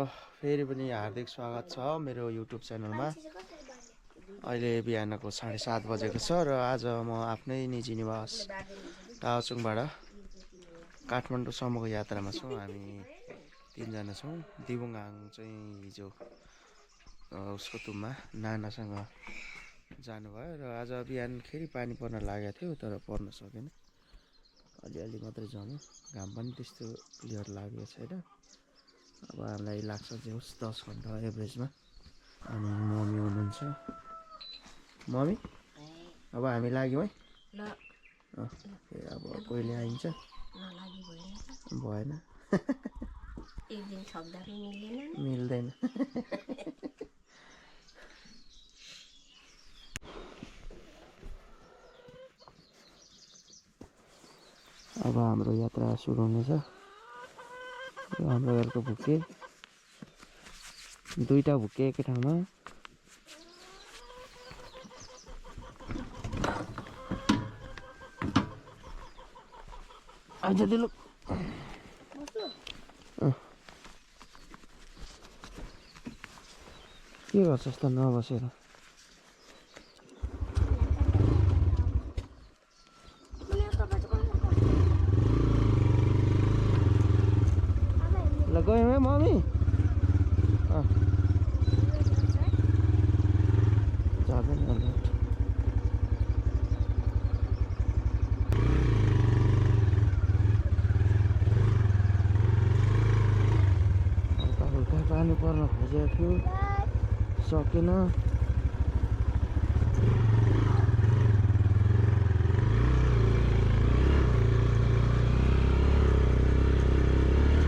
फेरि पनि हार्दिक स्वागत छ मेरो युट्युब च्यानलमा। अहिले बिहानको 7:30 बजेको छ र आज म आफ्नै निजी निवास टाओचुङबाट काठमाडौँसम्मको यात्रामा छौँ। हामी 3 जना छौँ। दिबुङहाङ चाहिँ हिजो उसको तुममा नानासँग जानुभयो र आज बिहानखेरि पानी पर्न लागेको थियो तर पर्न सकेन। अलिअलि मात्रै जम्यो। घाम पनि त्यस्तो क्लियर लागेको छैन। अब हामीलाई लाग्छ जे होस् 10 घन्टा एभरेजमा। अनि मम्मी हुनुहुन्छ। मम्मी अब हामी लाग्यौँ है ल। अब कहिले आइन्छ भएन। एक दिन सक्दा मिल्दैन। अब हाम्रो यात्रा सुरु हुनेछ। हाम्रो घरको भुके दुईटा भुके एकै ठाउँमा। आइज दिलु के गर्छस् त नबसेर? ल गयौँ है मम्मी। जाँदैन होला। हल्का हल्का पानी पर्न खोजेको थियो, सकेन।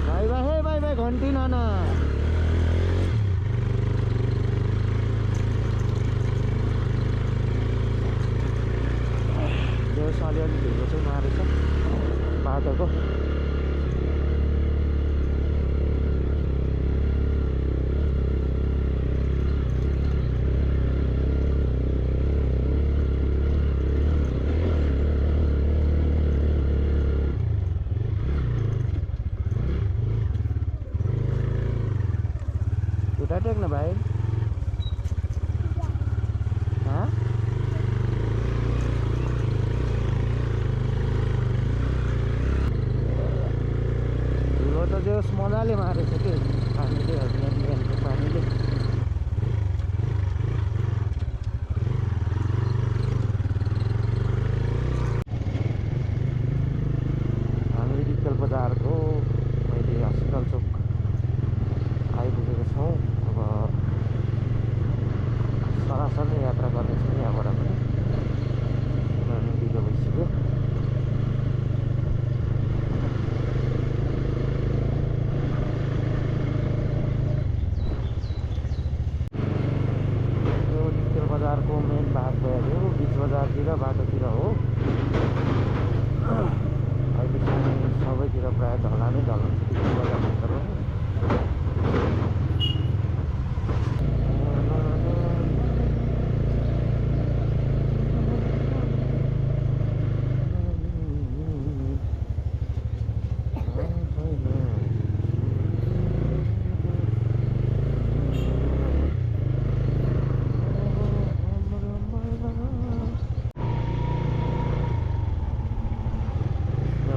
बाई बाई है बाई बाई घन्टी नाना। देउस अलिअलि ढिलो चाहिँ मारेछ बाटोको। खुट्टा टेक्न भाइ। धुलो त देउस मजाले मारेछ कि पानीले, बिहानको पानीले। हामी डिक्कल बजारको मैले हस्पिटल चोक आइपुगेको छौँ। अब सरासर यात्रा गर्नेछौँ यहाँबाट पनि। ढिलो भइसक्यो। यो डिक्कल बजारको मेन भाग भयो, बिच बजारतिर बाटोतिर हो। अहिले चाहिँ सबैतिर प्रायः ढलानै ढलान छ डिक्कल बजारभित्र पनि।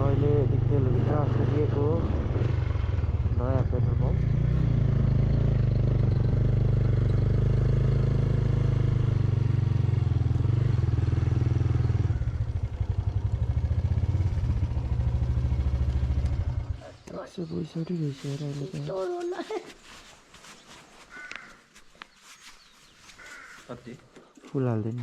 अहिले डिक्कलभित्र पुगेको नयाँ पेट्रोल पम्प। पैसा रहेछ अहिले त। कति फुल हाल्दैन।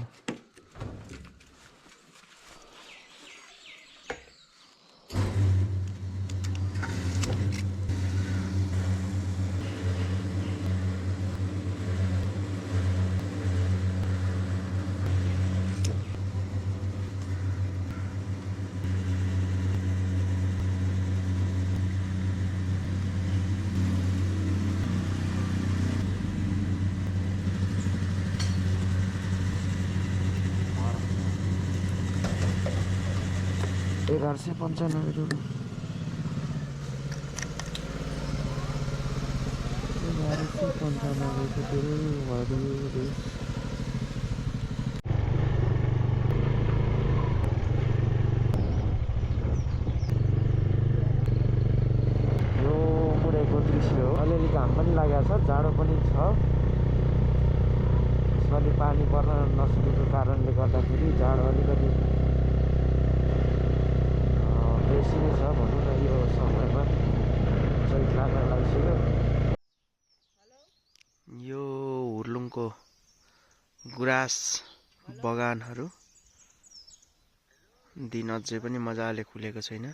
₹1195 यो मुरेको दृश्य हो। अलिअलि घाम पनि लागेको छ, जाडो पनि छ। यसपालि पानी पर्न नसकेको कारणले गर्दाखेरि जाडो अलिकति बेसी नै छ भनौँ न। यो समयमा चैत लाग्न लागिसक्यो। यो हुर्लुङको गुराँस बगानहरू दिन अझै पनि मजाले खुलेको छैन।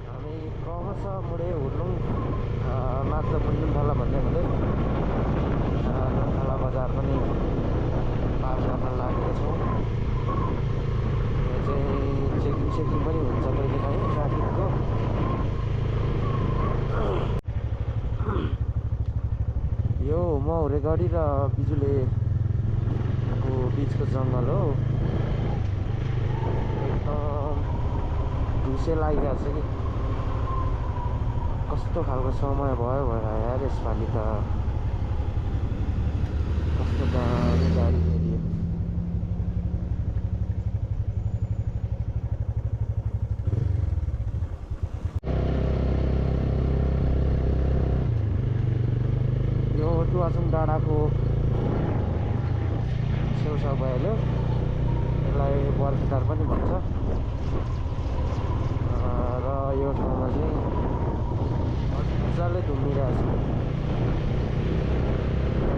हामी क्रमशः मुडे हुर्लुङ मात्र नुनथला भन्दै हुँदै नुनथला बजार पनि पार गर्न लागेको छौँ। यो चाहिँ चेकिङ पनि हुन्छ कहिलेकाहीँ ट्राफिकको। यो मौरेगढी र बिजुलेको बिचको जङ्गल हो। एकदम धुसे लागिरहेको छ कि कस्तो खालको समय भयो यार यसपालि त। कस्तो दामी गाडी फेरि यो टुवासुङ डाँडाको छेउछाउ भइहाल्यो। यसलाई बर्खेटार पनि भन्छ। र यो ठाउँमा चाहिँ मजाले घुमिरहेको छ।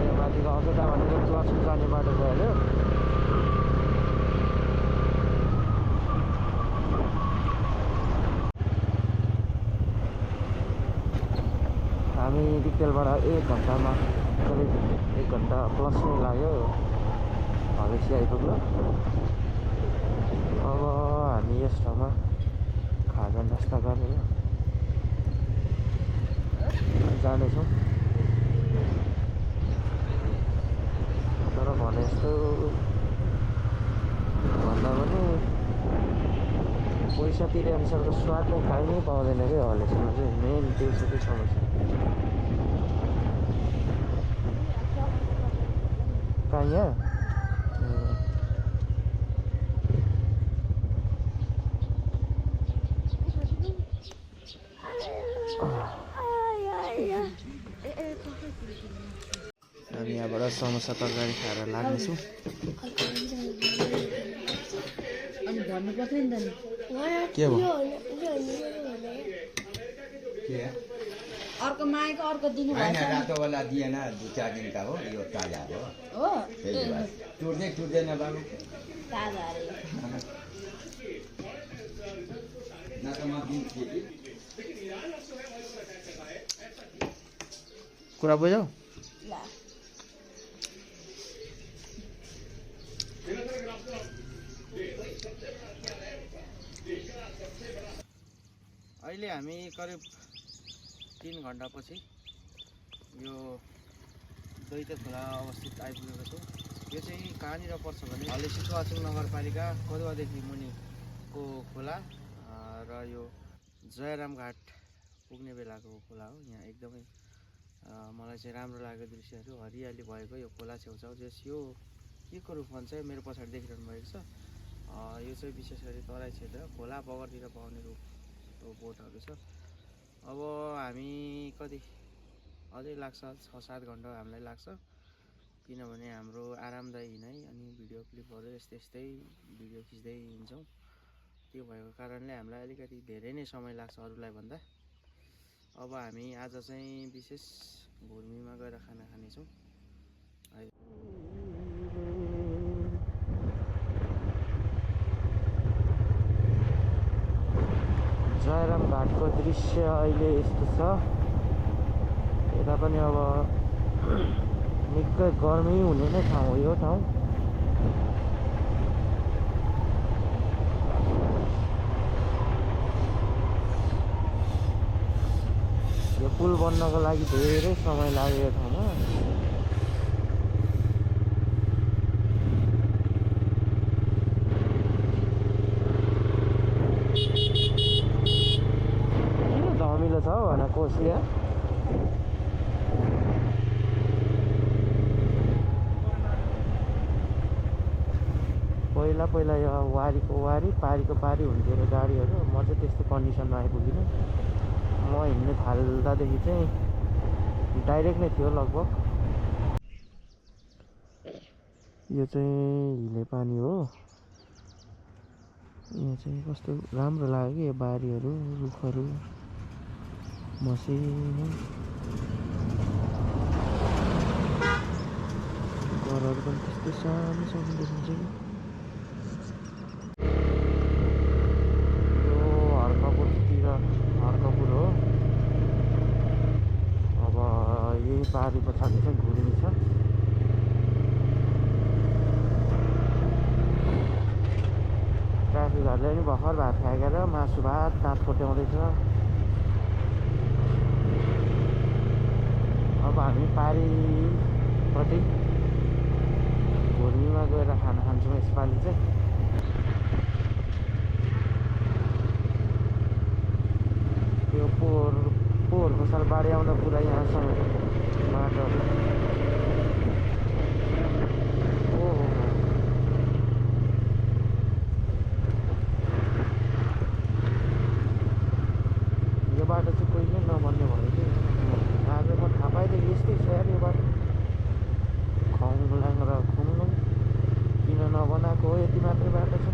यो माथिको अघिटा भनेको टुवासुङ जाने बाटो भइहाल्यो। हामी डिक्टेलबाट 1 घन्टामा करिब 1 घन्टा प्लस नै लाग्यो हलेसी आइपुग्न। अब हामी यस ठाउँमा खाजा नास्ता गरेर जानेछौँ। तर भने जस्तो भन्दा पनि पैसा तिरे अनुसारको स्वाद नै खाइ नै पाउँदैन क्या हलेसीमा चाहिँ। मेन त्यो छ कि समस्या। कहाँ यहाँ हामी यहाँबाट समोसा तरकारी खाएर लाग्नेछौँ। के भयो अर्को माएको अर्को दिनु होइन रातो वाला दिएन 2-4 दिन का हो। यो ताजा हो टुट्दैन बाबु ताजा अरे न त म दिन्छु कि कुरा बुझ्यौ। अहिले हामी करिब 3 घन्टापछि यो दैते खोला अवस्थित आइपुगेको छौँ। यो चाहिँ कहाँनिर पर्छ भने हलेसी टुवासुङ नगरपालिका कदुवादेखि मुनिको खोला र यो जयराम घाट पुग्ने बेलाको खोला हो। यहाँ एकदमै मलाई चाहिँ राम्रो लाग्यो दृश्यहरू। हरियाली भएको यो खोला छेउछाउ जस यो के को रूपमा चाहिँ मेरो पछाडि देखिरहनु भएको छ। यो चाहिँ विशेष गरी तराई क्षेत्र खोला बगरतिर पाउने रूपको बोटहरू छ। अब हामी कति अझै लाग्छ 6-7 घन्टा हामीलाई लाग्छ। किनभने हाम्रो आरामदायी हिँडाइ अनि भिडियो क्लिपहरू यस्तै भिडियो खिच्दै हिँड्छौँ। त्यो भएको कारणले हामीलाई अलिकति धेरै नै समय लाग्छ अरूलाई भन्दा। अब हामी आज चाहिँ विशेष घुर्मीमा गएर खाना खानेछौँ। जयराम घाटको दृश्य अहिले यस्तो छ। यता पनि अब निकै गर्मी हुने नै ठाउँ हो यो ठाउँ। यो पुल बन्नको लागि धेरै समय लाग्यो ठाउँमा। किन धमिलो छ भने कोसिया पहिला यो वारीको वारी पारीको पारी हुन्थ्यो र गाडीहरू। म चाहिँ त्यस्तो कन्डिसनमा आइपुगिनँ। म हिँड्नु थाल्दादेखि चाहिँ डाइरेक्ट नै थियो लगभग। यो चाहिँ हिले पानी हो। यहाँ चाहिँ कस्तो राम्रो लाग्यो कि यो बारीहरू रुखहरू मसिनो घरहरू पनि त्यस्तै सानो सानो देखिन्छ कि। हर्कपुर हो। अब यही बारी पछाडि चाहिँ घुर्मी छ। ट्राफिकहरूले पनि भर्खर भात फ्याँकेर मासु भात दाँत कोट्याउँदैछ। अब हामी पारीपट्टि घुर्मीमा गएर खाना खान्छौँ यसपालि चाहिँ। यो पोहोर साल बाढी आउँदा पुरा यहाँसम्म बाटोहरू। ओहो यो बाटो चाहिँ कहिले नबन्ने भयो कि। आज म थाहा पाएदेखि यस्तै छ यार यो बाटो। खङलाङ र खुङलुङ किन नबनाएको हो, यति मात्रै बाटो छ।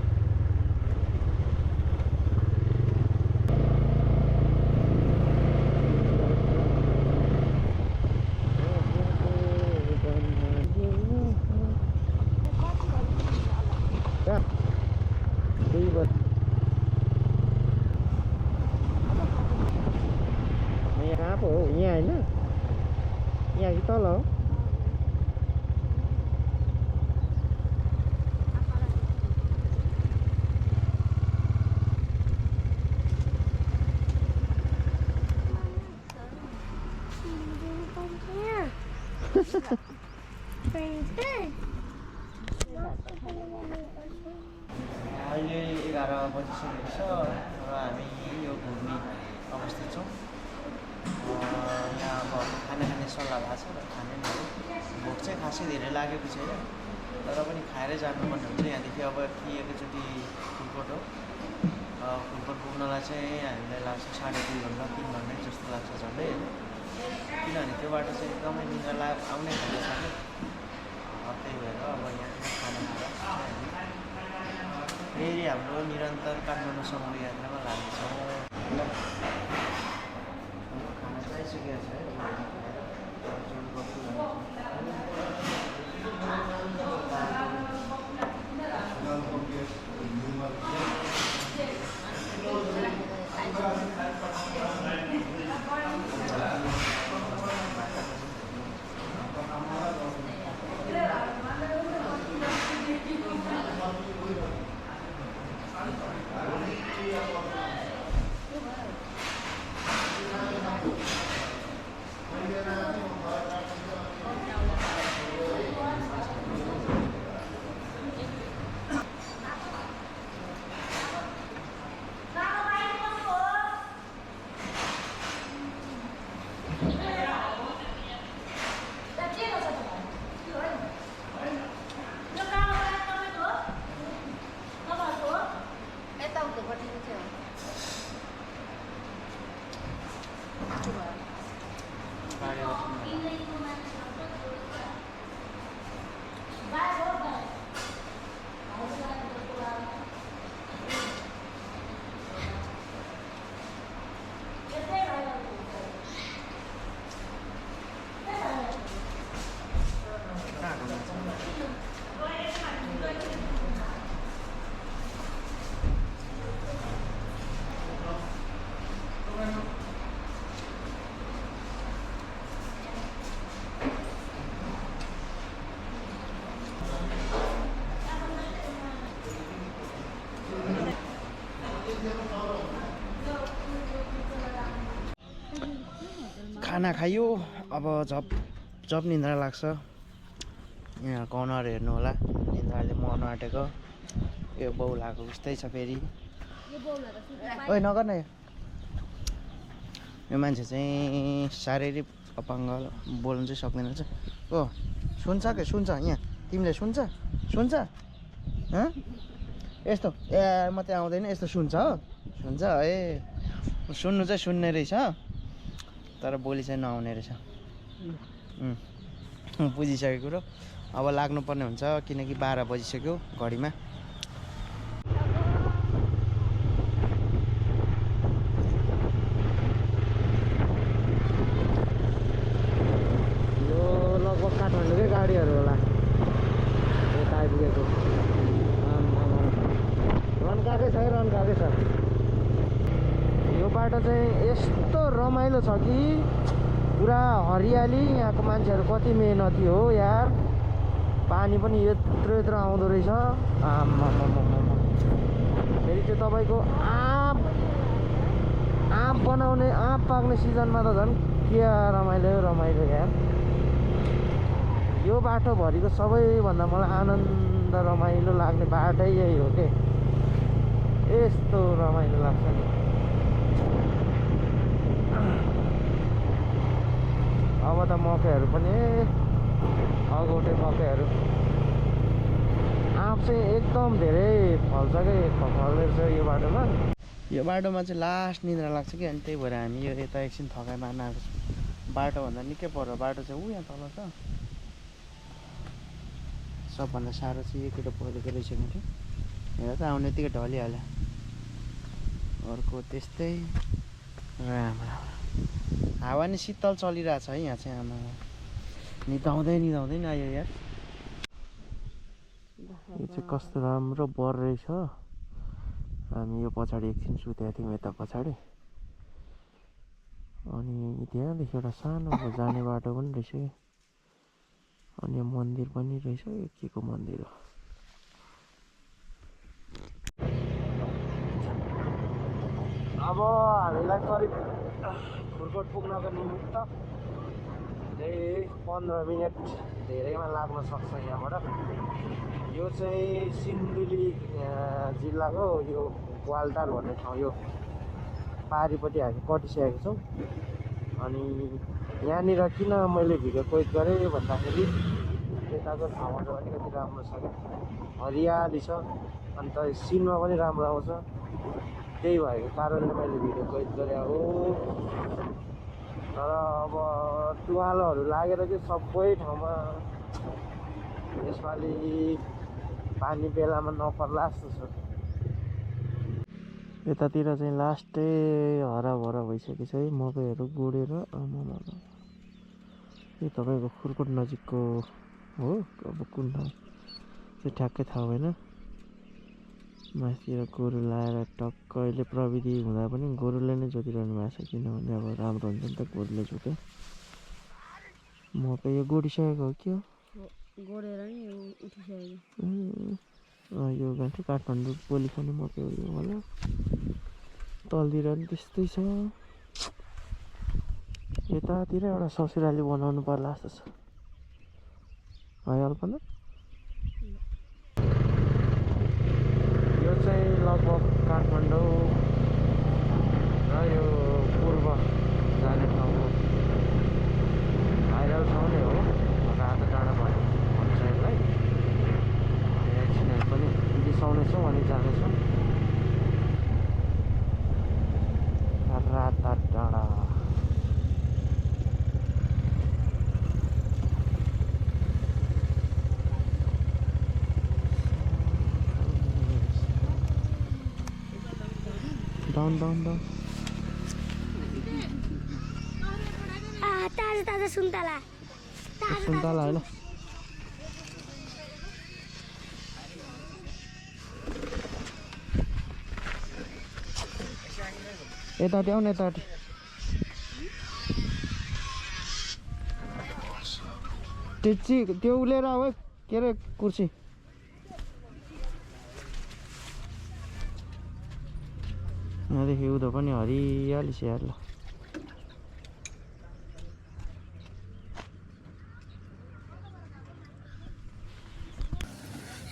यहाँ पो हो, यहाँ होइन, यहाँ कि तल हो। अहिले 11 बजिसकेको छ र हामी यो घुर्मी अवस्थित छौँ। यहाँ अब खाना खाने सल्लाह भएको छ र खाने नै हो। भोक चाहिँ खासै धेरै लागेको छैन, तर पनि खाएरै जानुपर्ने हुन्छ। यहाँदेखि अब कि एकैचोटि फुलकोट हो। फुलकोट पुग्नलाई चाहिँ हामीलाई लाग्छ 2.5 घन्टा 3 घन्टा जस्तो लाग्छ झन्डै होइन। किनभने त्यो बाटो चाहिँ एकदमै निन्द्रा आउने खाले छ नि। त्यही भएर अब यहाँ खाना खाएर फेरि हाम्रो निरन्तर काठमाडौँसम्म यात्रामा लाग्नेछौँ। खाना खाइसकेको छ है। खाना खायो अब झप निन्द्रा लाग्छ यहाँ कर्नर हेर्नु होला निन्द्राले मर्न आँटेको यो बौलाको उस्तै छ फेरि ओइ नगर न यो मान्छे चाहिँ शारीरिक अपाङ्ग बोल्नु चाहिँ सक्दैन रहेछ ओ सुन्छ के सुन्छ यहाँ तिमीले सुन्छ यस्तो ए मात्रै आउँदैन यस्तो सुन्छ हो सुन्छ ए सुन्नु चाहिँ सुन्ने रहेछ तर बोली चाहिँ नआउने रहेछ बुझिसकेको कुरो अब लाग्नुपर्ने हुन्छ किनकि 12 बजिसक्यो घडीमा यो लगभग काठमाडौँकै गाडीहरू होला यता आइपुगेको रन्काकै छ यो बाटो चाहिँ यस्तो रमाइलो छ कि पुरा हरियाली यहाँको मान्छेहरू कति मेहनती हो यार पानी पनि यत्रो आउँदो रहेछ फेरि त्यो तपाईँको आँप बनाउने आँप पाक्ने सिजनमा त झन् के रमाइलो यार यो बाटोभरिको सबैभन्दा मलाई आनन्द रमाइलो लाग्ने बाटै यही हो के यस्तो रमाइलो लाग्छ नि अब त मकैहरू पनि अगौटे मकैहरू आँप चाहिँ एकदम धेरै फल्छ कि फल्दैछ यो बाटोमा चाहिँ लास्ट निद्रा लाग्छ कि अनि त्यही भएर हामी यो यता एकछिन थकाइ मार्न आएको छौँ बाटोभन्दा निकै पर बाटो चाहिँ यहाँ तल छ सबभन्दा साह्रो चाहिँ यो केटो परेको रहेछ मेरो हेर त आउने बित्तिकै ढलिहाल्यो अर्को त्यस्तै राम्रो हावा नि शीतल चलिरहेछ है यहाँ चाहिँ आमा निदाउँदै नि आयो यार यो चाहिँ कस्तो राम्रो बर रहेछ हामी यो पछाडि एकछिन सुतेको थियौँ यता पछाडि अनि त्यहाँदेखि एउटा सानो जाने बाटो पनि रहेछ कि अनि यो मन्दिर पनि रहेछ यो के को मन्दिर हो अब हामीलाई करिब खुरकोट पुग्नको निमित्त 15 मिनट धेरैमा लाग्न सक्छ यहाँबाट यो चाहिँ सिन्धुली जिल्लाको यो ग्वालटार भन्ने ठाउँ यो पारिपट्टि हामी कटिसकेको छौँ अनि यहाँनिर किन मैले भिडियो कैद गरेँ भन्दाखेरि यताको ठाउँहरू अलिकति राम्रो छ क्या हरियाली छ अन्त सिनमा पनि राम्रो आउँछ त्यही भएको कारणले मैले भिडियो कैद गरेँ हो तर अब टुवालोहरू लागेर चाहिँ सबै ठाउँमा यसपालि पानी बेलामा नपर्ला जस्तो छ यतातिर चाहिँ लास्टै हराभरा भइसकेको छ है मकैहरू गोडेर यो तपाईँको खुरकोट नजिकको हो अब कुन ठाउँ चाहिँ ठ्याक्कै थाहा भएन माथितिर गोरु लाएर टक्क अहिले प्रविधि हुँदा पनि गोरुले नै जोतिरहनु भएको छ किनभने अब राम्रो हुन्छ नि त गोरुले जोत्यो मकै यो गोडिसकेको हो कि गोडेर नि उठिसक्यो यो गान्थ्यो काठमाडौँ पोली खाने मकै हो यो होला तलतिर पनि त्यस्तै छ यतातिर एउटा ससुराली बनाउनु पर्ला जस्तो छ है अल्पना यो चाहिँ लगभग काठमाडौँ र यो पूर्व जाने ठाउँ हो भाइरल ठाउँ नै हो रातो डाँडा भन्छ यसलाई एकछिनहरू पनि बिसाउनेछौँ अनि जानेछौँ राता डाँडा डाउन ताजा सुन्तला होइन यतापट्टि आउनु यतापट्टि त्यो उलेर आऊ है के अरे कुर्सी यहाँदेखि उँधो पनि हरियाली छ यार ल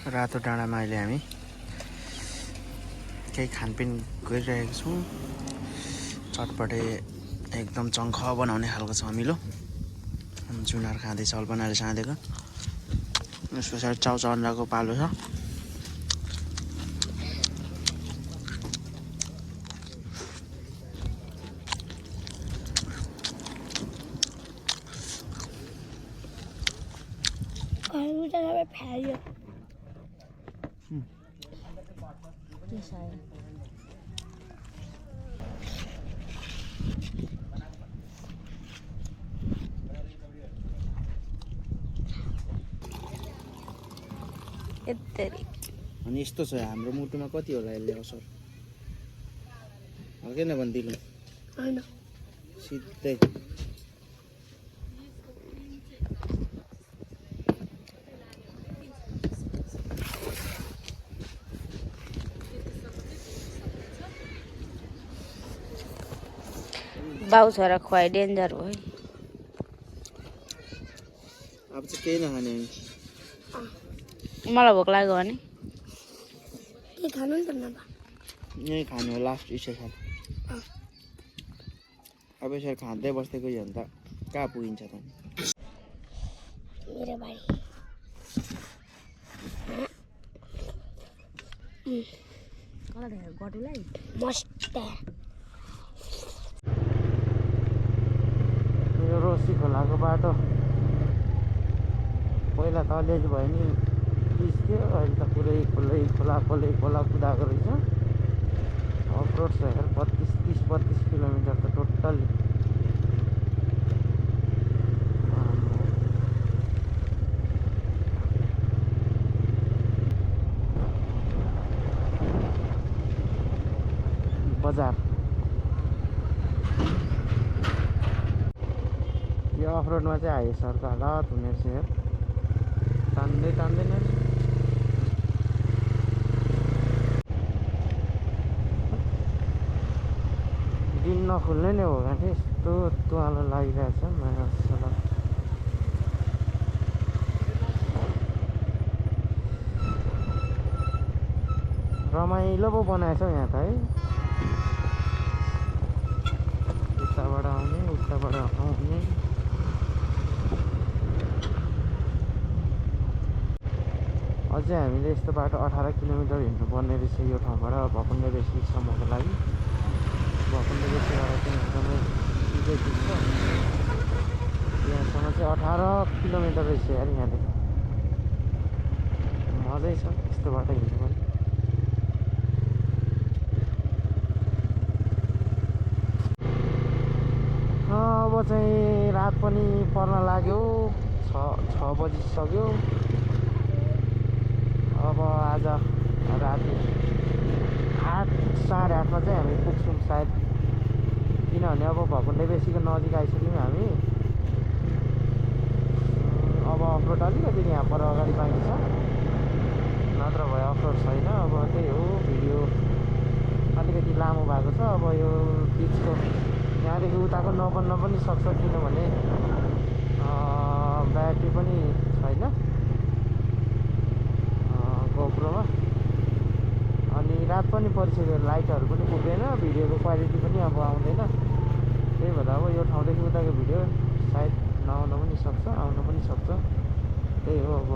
रातो डाँडामा अहिले हामी केही खानपिन गरिरहेको छौँ। चटपटे एकदम चङ्ख बनाउने खालको छ अमिलो जुनार खाँदैछ अल्पनाले साँधेको। यस पछाडि चाउचाउन्डाको पालो छ। अनि यस्तो छ हाम्रो मुटुमा कति होला यसले असर हल्कै नभनिदिनु होइन सिधै बाउ छोरा खुवाइ डेन्जर हो है। अब चाहिँ केही नखाने मलाई भोक लाग्यो भने के खानु नि त नभए यहीँ खानु हो लास्ट स्टेसन। अब यसरी खाँदै बस्दै गयो भने त कहाँ पुगिन्छ त। मेरो भाइ गटुलाई मस्त यो रोसी खोलाको बाटो पहिला त अलिअलि भयो नि पिस्थ्यो, अहिले त पुरै खोला कुदाएको रहेछ। अफरोड छ हेर 32 किलोमिटर त टोटल्ली। बजार यो अफरोडमा चाहिँ हाइवेसहरूको हालत हुने रहेछ हेर तान्दैन दिन नखुल्ने नै हो भने यस्तो तुवालो लागिरहेछ मासला। रमाइलो पो बनाएछ हौ यहाँ त है। उताबाट आउने उताबाट आउने अझै हामीले यस्तो बाटो 18 किलोमिटर हिँड्नुपर्ने रहेछ यो ठाउँबाट भकुण्डे बेसीसम्मको लागि। भकुण्डे बेसीबाट चाहिँ एकदमै सिधै पुग्छ यहाँसम्म चाहिँ 18 किलोमिटर रहेछ यार। यहाँदेखि मजै छ यस्तो बाटो हिँड्नु पनि। अब चाहिँ रात पनि पर्न लाग्यो 6 बजिसक्यो। अब आज राति 8 साढे 8मा चाहिँ हामी पुग्छौँ सायद, किनभने अब भकुण्डे बेसीको नजिक आइसक्यौँ हामी। अब अफरोड अलिकति यहाँ पर अगाडि बाँकी छ, नत्र भए अफरोड छैन। अब त्यही हो भिडियो अलिकति लामो भएको छ। अब यो बिचको यहाँदेखि उताको नबन्न पनि सक्छ, किनभने ब्याट्री पनि छैन गोप्रोमा। अनि रात पनि परिसक्यो, लाइटहरू पनि पुग्दैन, भिडियोको क्वालिटी पनि अब आउँदैन। त्यही भएर अब यो ठाउँदेखि उताको भिडियो सायद नआउन पनि सक्छ, आउन पनि सक्छ। त्यही हो अब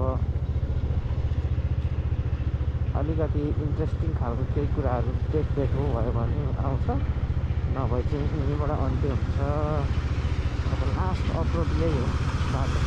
अलिकति इन्ट्रेस्टिङ खालको केही कुराहरू देखो भयो भने आउँछ, नभए चाहिँ यहीँबाट अन्त्य हुन्छ। अब लास्ट अफरोड यही हो बाटो।